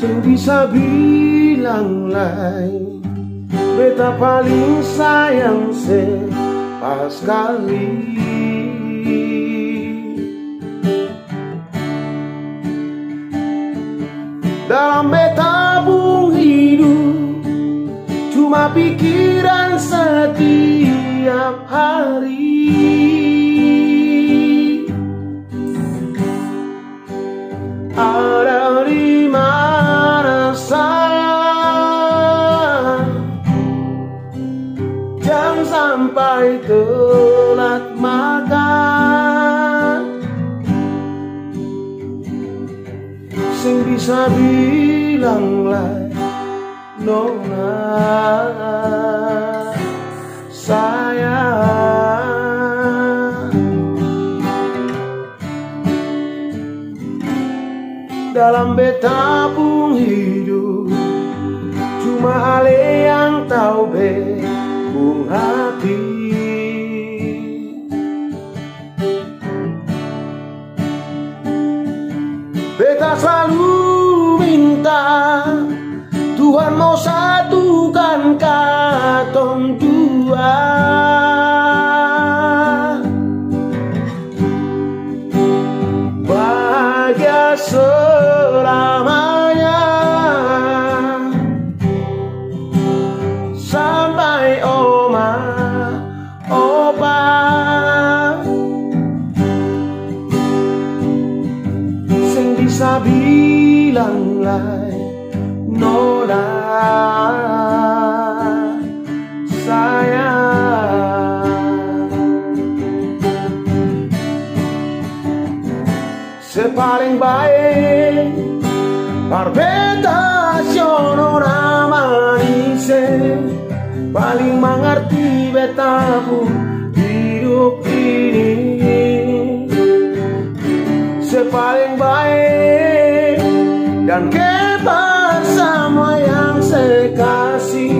sing bisa bilang lain, beta paling sayang se pas kali. Dalam beta bung hidup cuma pikiran setiap hari. Ada di mana saya? Jangan sampai telat makan. Sing bisa bilang lah nona sayang. Dalam beta pun hidup cuma ale yang tahu bung hati. Beta selalu minta Tuhan mau satukan katong dua. Bahagia selamanya sampai oma opa. Sing bisa bilang lain nona sayang. Sepaling baik Barbeta nona manise, paling mengerti beta pun hidup ini. Sepaling baik dan kebar sama yang sekasih,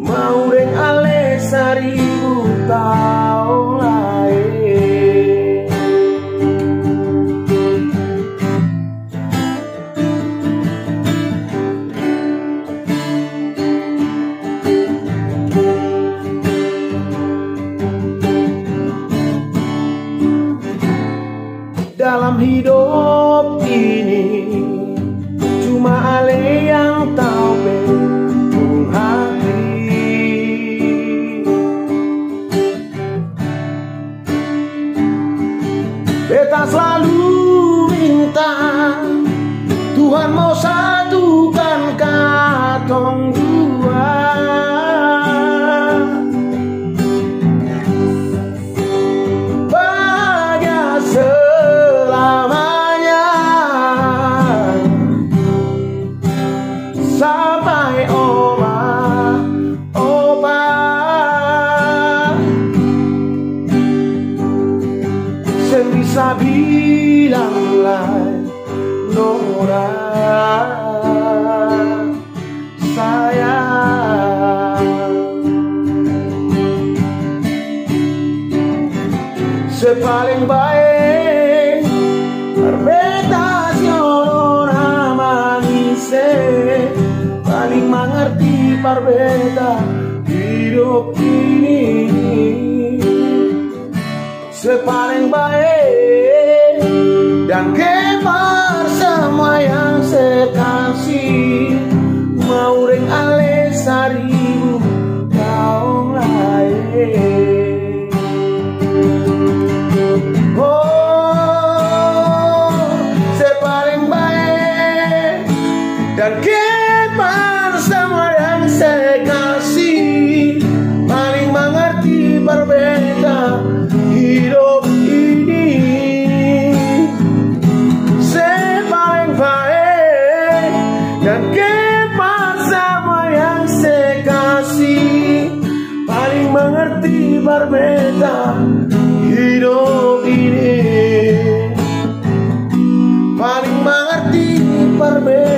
mau reng ale 1000 tahun lain. Dalam hidup ini cuma ale yang tahu bung hati. Beta selalu minta Tuhan mau satukan katong dua. Bahagia selamanya sampai oma opa. Sen bisa bilang lain nona sayang. Sepaling baik Barbeta manise, paling mengerti Barbeta hidup ini. Sepaling baik dan kemar semua yang sekasih, mau reng ale 1000 tahun lain. Dan kemar sama yang sekasih, paling mengerti berbeda hidup ini. Sepaling baik dan kemar sama yang sekasih, paling mengerti berbeda hidup ini. Paling mengerti berbeda